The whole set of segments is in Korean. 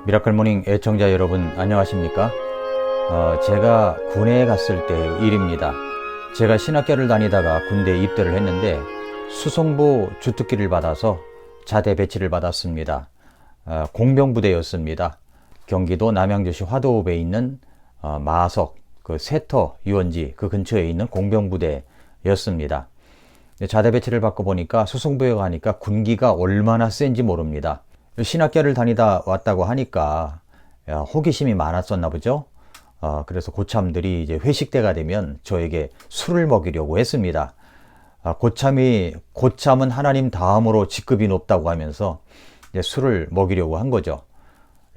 미라클 모닝 애청자 여러분 안녕하십니까? 제가 군에 갔을 때의 일입니다. 제가 신학교를 다니다가 군대에 입대를 했는데 수송부 주특기를 받아서 자대 배치를 받았습니다. 공병부대였습니다. 경기도 남양주시 화도읍에 있는 마석 그 세터 유원지 그 근처에 있는 공병부대였습니다. 자대 배치를 받고 보니까 수송부에 가니까 군기가 얼마나 센지 모릅니다. 신학교를 다니다 왔다고 하니까 호기심이 많았었나 보죠. 그래서 고참들이 이제 회식 때가 되면 저에게 술을 먹이려고 했습니다. 고참은 하나님 다음으로 직급이 높다고 하면서 이제 술을 먹이려고 한 거죠.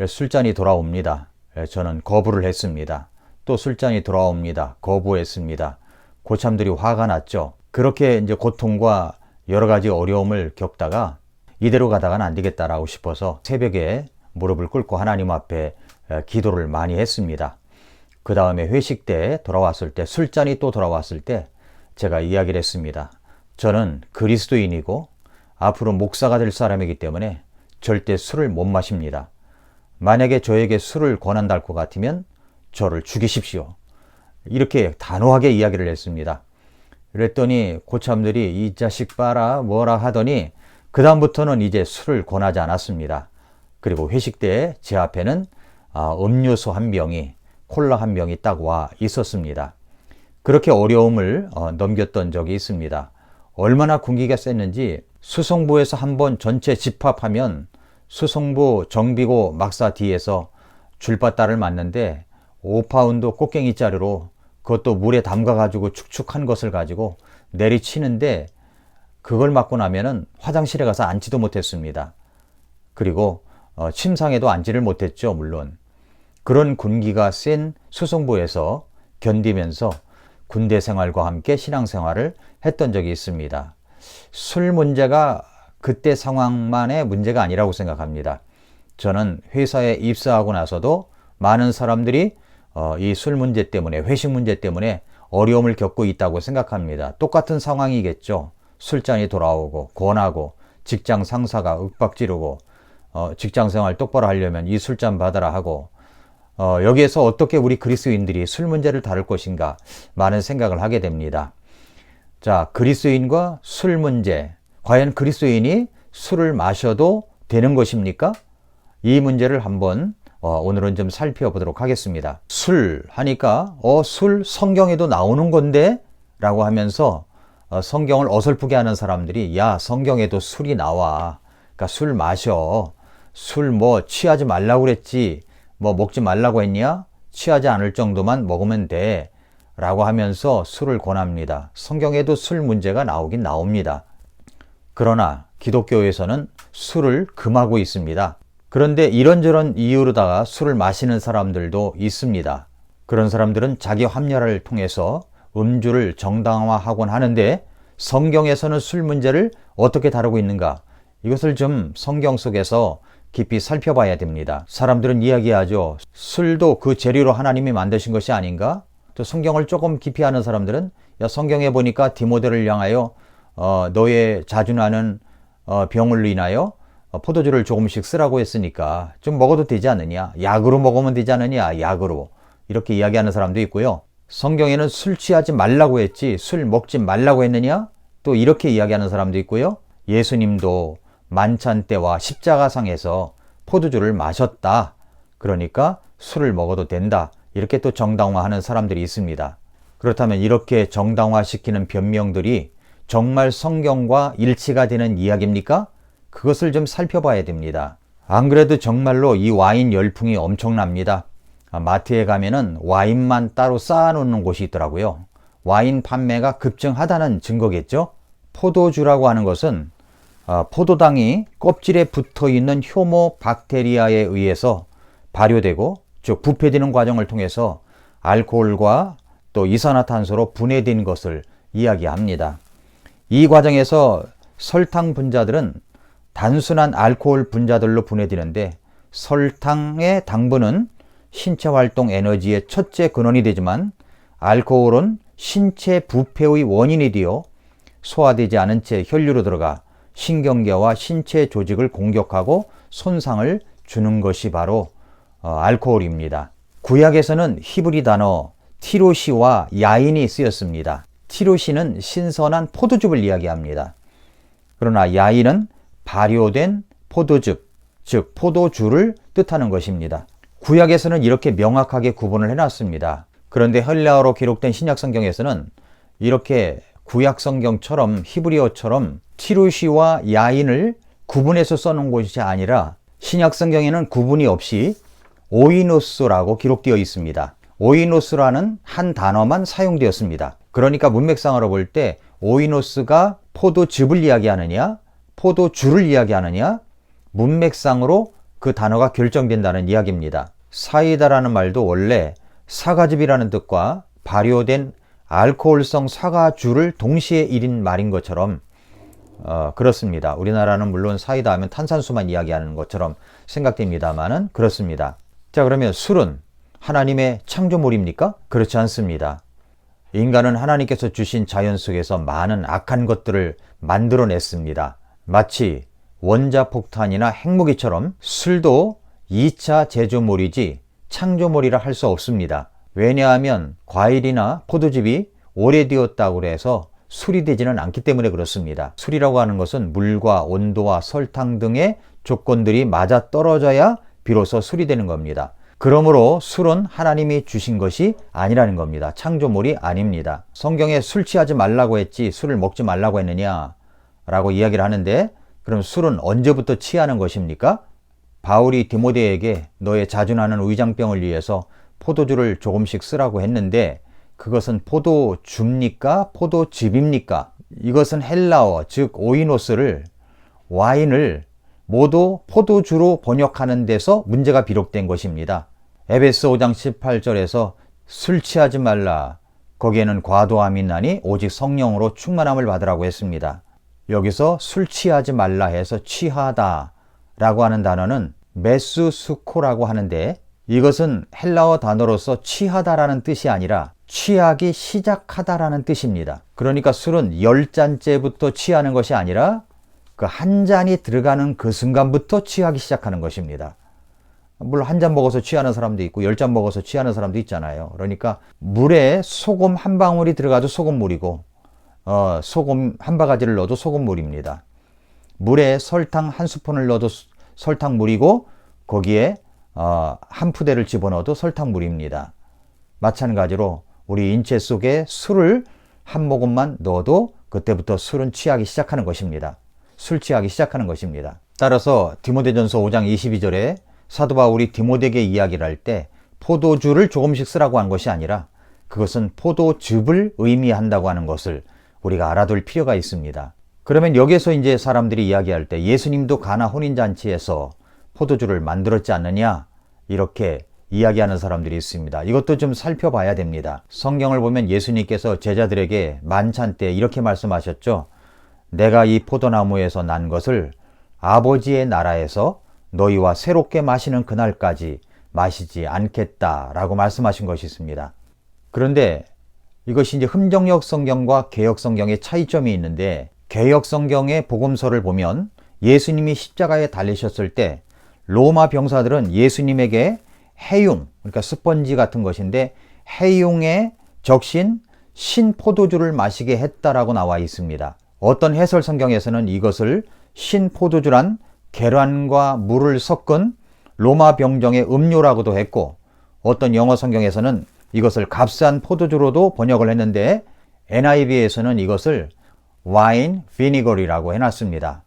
술잔이 돌아옵니다. 저는 거부를 했습니다. 또 술잔이 돌아옵니다. 거부했습니다. 고참들이 화가 났죠. 그렇게 이제 고통과 여러 가지 어려움을 겪다가 이대로 가다가는 안 되겠다라고 싶어서 새벽에 무릎을 꿇고 하나님 앞에 기도를 많이 했습니다. 그 다음에 회식 때 돌아왔을 때 술잔이 또 돌아왔을 때 제가 이야기를 했습니다. 저는 그리스도인이고 앞으로 목사가 될 사람이기 때문에 절대 술을 못 마십니다. 만약에 저에게 술을 권한다 할 것 같으면 저를 죽이십시오. 이렇게 단호하게 이야기를 했습니다. 그랬더니 고참들이 이 자식 봐라 뭐라 하더니 그 다음부터는 이제 술을 권하지 않았습니다. 그리고 회식 때 제 앞에는 음료수 한 병이 콜라 한 병이 딱 와 있었습니다. 그렇게 어려움을 넘겼던 적이 있습니다. 얼마나 군기가 셌는지 수송부에서 한번 전체 집합하면 수송부 정비고 막사 뒤에서 줄바따를 맞는데 5파운드 꽃갱이자루로 그것도 물에 담가가지고 축축한 것을 가지고 내리치는데 그걸 맞고 나면은 화장실에 가서 앉지도 못했습니다. 그리고 침상에도 앉지를 못했죠. 물론 그런 군기가 센 수송부에서 견디면서 군대 생활과 함께 신앙생활을 했던 적이 있습니다. 술 문제가 그때 상황만의 문제가 아니라고 생각합니다. 저는 회사에 입사하고 나서도 많은 사람들이 이 술 문제 때문에 회식 문제 때문에 어려움을 겪고 있다고 생각합니다. 똑같은 상황이겠죠. 술잔이 돌아오고 권하고 직장 상사가 윽박지르고 직장생활 똑바로 하려면 이 술잔 받아라 하고 여기에서 어떻게 우리 그리스도인들이 술 문제를 다룰 것인가 많은 생각을 하게 됩니다. 자, 그리스도인과 술 문제, 과연 그리스도인이 술을 마셔도 되는 것입니까? 이 문제를 한번 오늘은 좀 살펴보도록 하겠습니다. 술 하니까 술 성경에도 나오는 건데 라고 하면서 성경을 어설프게 하는 사람들이 야 성경에도 술이 나와. 그러니까 술 마셔. 술 뭐 취하지 말라고 그랬지. 뭐 먹지 말라고 했냐? 취하지 않을 정도만 먹으면 돼. 라고 하면서 술을 권합니다. 성경에도 술 문제가 나오긴 나옵니다. 그러나 기독교에서는 술을 금하고 있습니다. 그런데 이런저런 이유로다가 술을 마시는 사람들도 있습니다. 그런 사람들은 자기 합리화를 통해서 음주를 정당화하곤 하는데 성경에서는 술 문제를 어떻게 다루고 있는가? 이것을 좀 성경 속에서 깊이 살펴봐야 됩니다. 사람들은 이야기하죠. 술도 그 재료로 하나님이 만드신 것이 아닌가? 또 성경을 조금 깊이 아는 사람들은 야 성경에 보니까 디모데를 향하여 너의 자주 나는 병을 인하여 포도주를 조금씩 쓰라고 했으니까 좀 먹어도 되지 않느냐? 약으로 먹으면 되지 않느냐? 약으로. 이렇게 이야기하는 사람도 있고요. 성경에는 술 취하지 말라고 했지 술 먹지 말라고 했느냐? 또 이렇게 이야기하는 사람도 있고요. 예수님도 만찬 때와 십자가상에서 포도주를 마셨다. 그러니까 술을 먹어도 된다. 이렇게 또 정당화하는 사람들이 있습니다. 그렇다면 이렇게 정당화시키는 변명들이 정말 성경과 일치가 되는 이야기입니까? 그것을 좀 살펴봐야 됩니다. 안 그래도 정말로 이 와인 열풍이 엄청납니다. 마트에 가면은 와인만 따로 쌓아놓는 곳이 있더라고요. 와인 판매가 급증하다는 증거겠죠. 포도주라고 하는 것은 포도당이 껍질에 붙어있는 효모 박테리아에 의해서 발효되고 즉 부패되는 과정을 통해서 알코올과 또 이산화탄소로 분해된 것을 이야기합니다. 이 과정에서 설탕 분자들은 단순한 알코올 분자들로 분해되는데 설탕의 당분은 신체 활동 에너지의 첫째 근원이 되지만 알코올은 신체 부패의 원인이 되어 소화되지 않은 채 혈류로 들어가 신경계와 신체 조직을 공격하고 손상을 주는 것이 바로 알코올입니다. 구약에서는 히브리 단어 티로시와 야인이 쓰였습니다. 티로시는 신선한 포도즙을 이야기합니다. 그러나 야인은 발효된 포도즙, 즉 포도주를 뜻하는 것입니다. 구약에서는 이렇게 명확하게 구분을 해놨습니다. 그런데 헬라어로 기록된 신약성경에서는 이렇게 구약성경처럼 히브리어처럼 티로시와 야인을 구분해서 써놓은 것이 아니라 신약성경에는 구분이 없이 오이노스라고 기록되어 있습니다. 오이노스라는 한 단어만 사용되었습니다. 그러니까 문맥상으로 볼 때 오이노스가 포도즙을 이야기하느냐 포도주를 이야기하느냐 문맥상으로 그 단어가 결정된다는 이야기입니다. 사이다라는 말도 원래 사과즙이라는 뜻과 발효된 알코올성 사과주를 동시에 일인 말인 것처럼 그렇습니다. 우리나라는 물론 사이다 하면 탄산수만 이야기하는 것처럼 생각됩니다만은 그렇습니다. 자, 그러면 술은 하나님의 창조물입니까? 그렇지 않습니다. 인간은 하나님께서 주신 자연 속에서 많은 악한 것들을 만들어냈습니다. 마치 원자폭탄이나 핵무기처럼 술도 2차 제조물이지 창조물이라 할 수 없습니다. 왜냐하면 과일이나 포도즙이 오래되었다고 해서 술이 되지는 않기 때문에 그렇습니다. 술이라고 하는 것은 물과 온도와 설탕 등의 조건들이 맞아 떨어져야 비로소 술이 되는 겁니다. 그러므로 술은 하나님이 주신 것이 아니라는 겁니다. 창조물이 아닙니다. 성경에 술 취하지 말라고 했지 술을 먹지 말라고 했느냐 라고 이야기를 하는데, 그럼 술은 언제부터 취하는 것입니까? 바울이 디모데에게 너의 자주나는 위장병을 위해서 포도주를 조금씩 쓰라고 했는데 그것은 포도주입니까? 포도즙입니까? 이것은 헬라어 즉 오이노스를 와인을 모두 포도주로 번역하는 데서 문제가 비롯된 것입니다. 에베소 5장 18절에서 술 취하지 말라 거기에는 과도함이 나니 오직 성령으로 충만함을 받으라고 했습니다. 여기서 술 취하지 말라 해서 취하다 라고 하는 단어는 메수스코라고 하는데 이것은 헬라어 단어로서 취하다라는 뜻이 아니라 취하기 시작하다라는 뜻입니다. 그러니까 술은 10잔째부터 취하는 것이 아니라 그 한 잔이 들어가는 그 순간부터 취하기 시작하는 것입니다. 물론 한 잔 먹어서 취하는 사람도 있고 10잔 먹어서 취하는 사람도 있잖아요. 그러니까 물에 소금 한 방울이 들어가도 소금물이고 소금 한 바가지를 넣어도 소금물입니다. 물에 설탕 한 스푼을 넣어도 설탕물이고 거기에 한 푸대를 집어넣어도 설탕물입니다. 마찬가지로 우리 인체 속에 술을 한 모금만 넣어도 그때부터 술은 취하기 시작하는 것입니다. 술 취하기 시작하는 것입니다. 따라서 디모데전서 5장 22절에 사도 바울이 디모데에게 이야기를 할 때 포도주를 조금씩 쓰라고 한 것이 아니라 그것은 포도즙을 의미한다고 하는 것을 우리가 알아둘 필요가 있습니다. 그러면 여기서 이제 사람들이 이야기할 때 예수님도 가나 혼인잔치에서 포도주를 만들었지 않느냐 이렇게 이야기하는 사람들이 있습니다. 이것도 좀 살펴봐야 됩니다. 성경을 보면 예수님께서 제자들에게 만찬 때 이렇게 말씀하셨죠. 내가 이 포도나무에서 난 것을 아버지의 나라에서 너희와 새롭게 마시는 그날까지 마시지 않겠다라고 말씀하신 것이 있습니다. 그런데 이것이 이제 흠정역 성경과 개역 성경의 차이점이 있는데 개역 성경의 복음서를 보면 예수님이 십자가에 달리셨을 때 로마 병사들은 예수님에게 해융, 그러니까 스펀지 같은 것인데 해융에 적신 신포도주를 마시게 했다라고 나와 있습니다. 어떤 해설 성경에서는 이것을 신포도주란 계란과 물을 섞은 로마 병정의 음료라고도 했고 어떤 영어 성경에서는 이것을 값싼 포도주로도 번역을 했는데 NIV에서는 이것을 와인 비니거리라고 해놨습니다.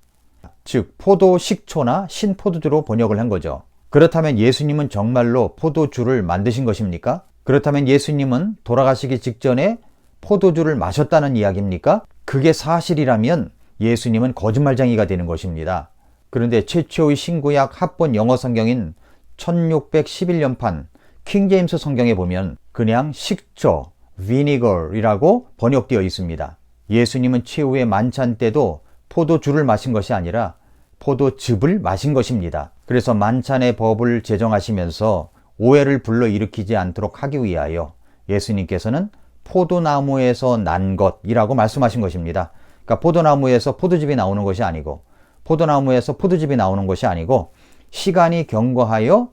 즉 포도 식초나 신포도주로 번역을 한 거죠. 그렇다면 예수님은 정말로 포도주를 만드신 것입니까? 그렇다면 예수님은 돌아가시기 직전에 포도주를 마셨다는 이야기입니까? 그게 사실이라면 예수님은 거짓말쟁이가 되는 것입니다. 그런데 최초의 신구약 합본 영어 성경인 1611년판 킹제임스 성경에 보면 그냥 식초, vinegar이라고 번역되어 있습니다. 예수님은 최후의 만찬 때도 포도주를 마신 것이 아니라 포도즙을 마신 것입니다. 그래서 만찬의 법을 제정하시면서 오해를 불러일으키지 않도록 하기 위하여 예수님께서는 포도나무에서 난 것이라고 말씀하신 것입니다. 그러니까 포도나무에서 포도즙이 나오는 것이 아니고 포도나무에서 포도즙이 나오는 것이 아니고 시간이 경과하여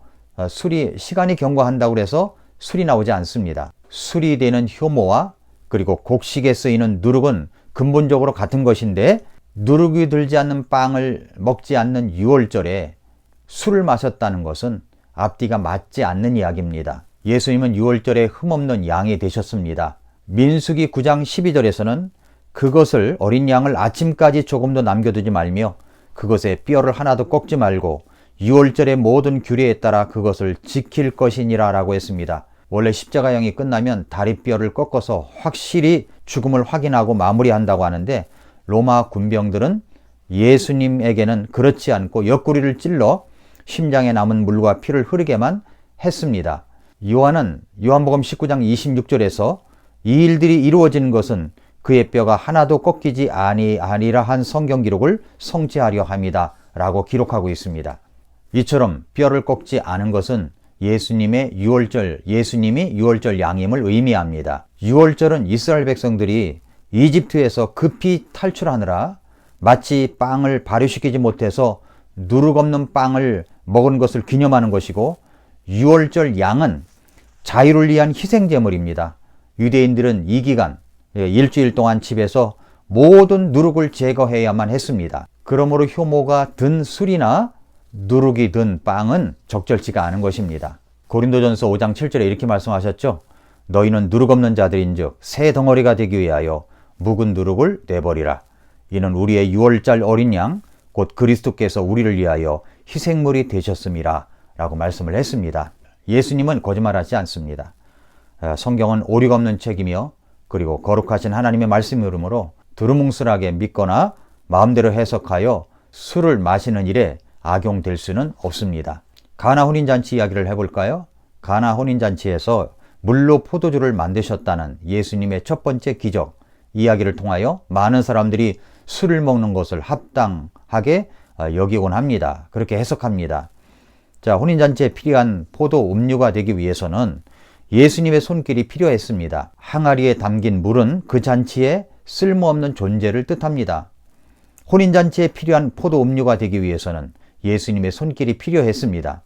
술이 시간이 경과한다고 해서 술이 나오지 않습니다. 술이 되는 효모와 그리고 곡식에 쓰이는 누룩은 근본적으로 같은 것인데 누룩이 들지 않는 빵을 먹지 않는 유월절에 술을 마셨다는 것은 앞뒤가 맞지 않는 이야기입니다. 예수님은 유월절에 흠없는 양이 되셨습니다. 민수기 9장 12절에서는 그것을 어린 양을 아침까지 조금도 남겨두지 말며 그것의 뼈를 하나도 꺾지 말고 유월절의 모든 규례에 따라 그것을 지킬 것이니라 라고 했습니다. 원래 십자가형이 끝나면 다리뼈를 꺾어서 확실히 죽음을 확인하고 마무리한다고 하는데 로마 군병들은 예수님에게는 그렇지 않고 옆구리를 찔러 심장에 남은 물과 피를 흐르게만 했습니다. 요한은 요한복음 19장 26절에서 이 일들이 이루어진 것은 그의 뼈가 하나도 꺾이지 아니하리라 한 성경 기록을 성취하려 함이다 라고 기록하고 있습니다. 이처럼 뼈를 꺾지 않은 것은 예수님이 유월절 양임을 의미합니다. 유월절은 이스라엘 백성들이 이집트에서 급히 탈출하느라 마치 빵을 발효시키지 못해서 누룩 없는 빵을 먹은 것을 기념하는 것이고 유월절 양은 자유를 위한 희생제물입니다. 유대인들은 이 기간 일주일 동안 집에서 모든 누룩을 제거해야만 했습니다. 그러므로 효모가 든 술이나 누룩이 든 빵은 적절치가 않은 것입니다. 고린도전서 5장 7절에 이렇게 말씀하셨죠. 너희는 누룩 없는 자들인즉 새 덩어리가 되기 위하여 묵은 누룩을 내버리라. 이는 우리의 유월절 어린 양 곧 그리스도께서 우리를 위하여 희생물이 되셨음이라 라고 말씀을 했습니다. 예수님은 거짓말하지 않습니다. 성경은 오류가 없는 책이며 그리고 거룩하신 하나님의 말씀이므로 두루뭉술하게 믿거나 마음대로 해석하여 술을 마시는 일에 악용될 수는 없습니다. 가나 혼인잔치 이야기를 해볼까요? 가나 혼인잔치에서 물로 포도주를 만드셨다는 예수님의 첫 번째 기적 이야기를 통하여 많은 사람들이 술을 먹는 것을 합당하게 여기곤 합니다. 그렇게 해석합니다. 자, 혼인잔치에 필요한 포도 음료가 되기 위해서는 예수님의 손길이 필요했습니다. 항아리에 담긴 물은 그 잔치에 쓸모없는 존재를 뜻합니다. 혼인잔치에 필요한 포도 음료가 되기 위해서는 예수님의 손길이 필요했습니다.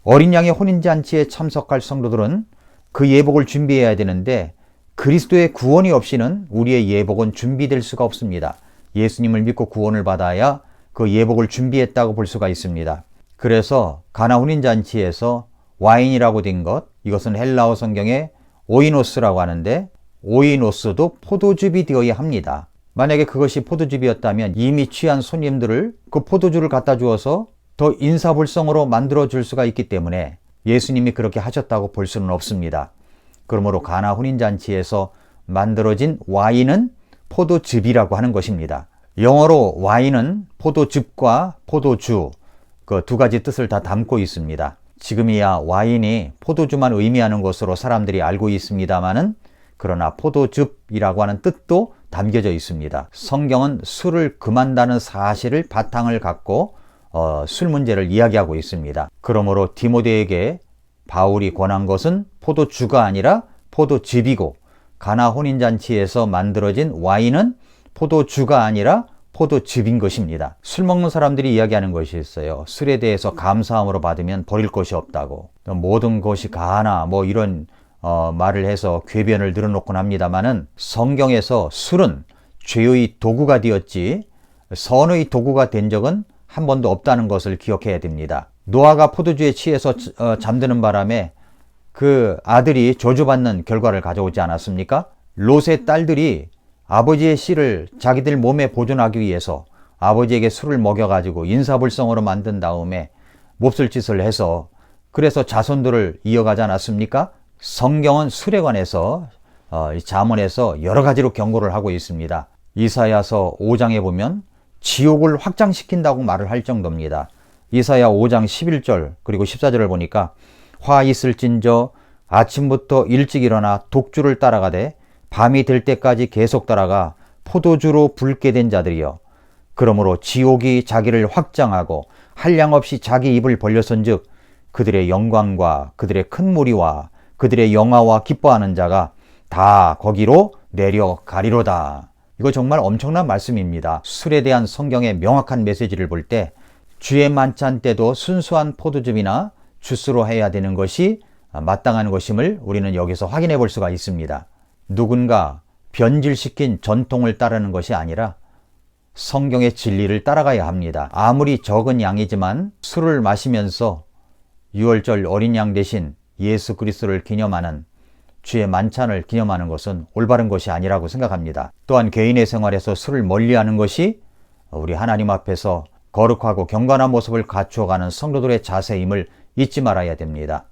어린 양의 혼인잔치에 참석할 성도들은 그 예복을 준비해야 되는데 그리스도의 구원이 없이는 우리의 예복은 준비될 수가 없습니다. 예수님을 믿고 구원을 받아야 그 예복을 준비했다고 볼 수가 있습니다. 그래서 가나 혼인잔치에서 와인이라고 된 것, 이것은 헬라어 성경에 오이노스라고 하는데 오이노스도 포도즙이 되어야 합니다. 만약에 그것이 포도즙이었다면 이미 취한 손님들을 그 포도주를 갖다 주어서 더 인사불성으로 만들어 줄 수가 있기 때문에 예수님이 그렇게 하셨다고 볼 수는 없습니다. 그러므로 가나 혼인잔치에서 만들어진 와인은 포도즙이라고 하는 것입니다. 영어로 와인은 포도즙과 포도주 그 두 가지 뜻을 다 담고 있습니다. 지금이야 와인이 포도주만 의미하는 것으로 사람들이 알고 있습니다마는 그러나 포도즙이라고 하는 뜻도 담겨져 있습니다. 성경은 술을 금한다는 사실을 바탕을 갖고 술 문제를 이야기하고 있습니다. 그러므로 디모데에게 바울이 권한 것은 포도주가 아니라 포도즙이고 가나 혼인잔치에서 만들어진 와인은 포도주가 아니라 포도즙인 것입니다. 술 먹는 사람들이 이야기하는 것이 있어요. 술에 대해서 감사함으로 받으면 버릴 것이 없다고. 모든 것이 가나 이런 말을 해서 궤변을 늘어놓곤 합니다마는 성경에서 술은 죄의 도구가 되었지 선의 도구가 된 적은 한 번도 없다는 것을 기억해야 됩니다. 노아가 포도주에 취해서 잠드는 바람에 그 아들이 저주받는 결과를 가져오지 않았습니까? 롯의 딸들이 아버지의 씨를 자기들 몸에 보존하기 위해서 아버지에게 술을 먹여가지고 인사불성으로 만든 다음에 몹쓸 짓을 해서 그래서 자손들을 이어가지 않았습니까? 성경은 술에 관해서 잠언에서 여러 가지로 경고를 하고 있습니다. 이사야서 5장에 보면 지옥을 확장시킨다고 말을 할 정도입니다. 이사야 5장 11절 그리고 14절을 보니까 화 있을진저 아침부터 일찍 일어나 독주를 따라가되 밤이 될 때까지 계속 따라가 포도주로 붉게 된 자들이여 그러므로 지옥이 자기를 확장하고 한량없이 자기 입을 벌렸은즉 그들의 영광과 그들의 큰 무리와 그들의 영화와 기뻐하는 자가 다 거기로 내려가리로다. 이거 정말 엄청난 말씀입니다. 술에 대한 성경의 명확한 메시지를 볼 때 주의 만찬 때도 순수한 포도즙이나 주스로 해야 되는 것이 마땅한 것임을 우리는 여기서 확인해 볼 수가 있습니다. 누군가 변질시킨 전통을 따르는 것이 아니라 성경의 진리를 따라가야 합니다. 아무리 적은 양이지만 술을 마시면서 유월절 어린 양 대신 예수 그리스도를 기념하는 주의 만찬을 기념하는 것은 올바른 것이 아니라고 생각합니다. 또한 개인의 생활에서 술을 멀리하는 것이 우리 하나님 앞에서 거룩하고 경건한 모습을 갖추어가는 성도들의 자세임을 잊지 말아야 됩니다.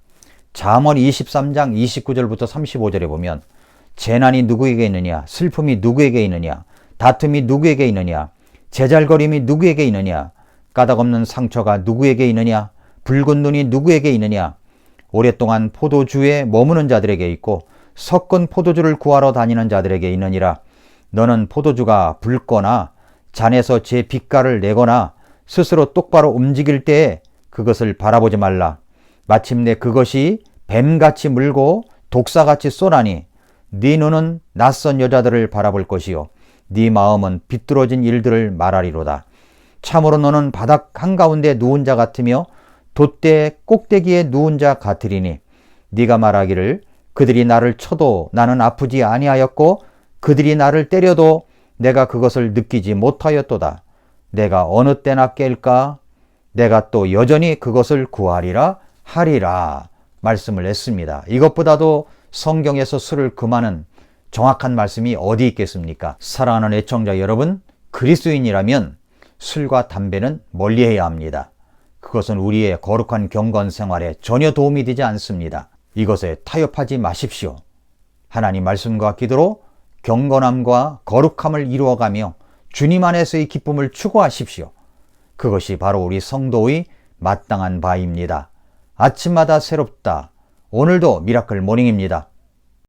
잠언 23장 29절부터 35절에 보면 재난이 누구에게 있느냐, 슬픔이 누구에게 있느냐, 다툼이 누구에게 있느냐, 제잘거림이 누구에게 있느냐, 까닭없는 상처가 누구에게 있느냐, 붉은 눈이 누구에게 있느냐, 오랫동안 포도주에 머무는 자들에게 있고 섞은 포도주를 구하러 다니는 자들에게 있느니라. 너는 포도주가 붉거나 잔에서 제 빛깔을 내거나 스스로 똑바로 움직일 때에 그것을 바라보지 말라. 마침내 그것이 뱀같이 물고 독사같이 쏘나니 네 눈은 낯선 여자들을 바라볼 것이요 네 마음은 비뚤어진 일들을 말하리로다. 참으로 너는 바닥 한가운데 누운 자 같으며 돛대 꼭대기에 누운 자 같으리니 네가 말하기를 그들이 나를 쳐도 나는 아프지 아니하였고 그들이 나를 때려도 내가 그것을 느끼지 못하였도다. 내가 어느 때나 깰까? 내가 또 여전히 그것을 구하리라 하리라 말씀을 했습니다. 이것보다도 성경에서 술을 금하는 정확한 말씀이 어디 있겠습니까? 사랑하는 애청자 여러분, 그리스도인이라면 술과 담배는 멀리해야 합니다. 그것은 우리의 거룩한 경건 생활에 전혀 도움이 되지 않습니다. 이것에 타협하지 마십시오. 하나님 말씀과 기도로 경건함과 거룩함을 이루어가며 주님 안에서의 기쁨을 추구하십시오. 그것이 바로 우리 성도의 마땅한 바입니다. 아침마다 새롭다. 오늘도 미라클 모닝입니다.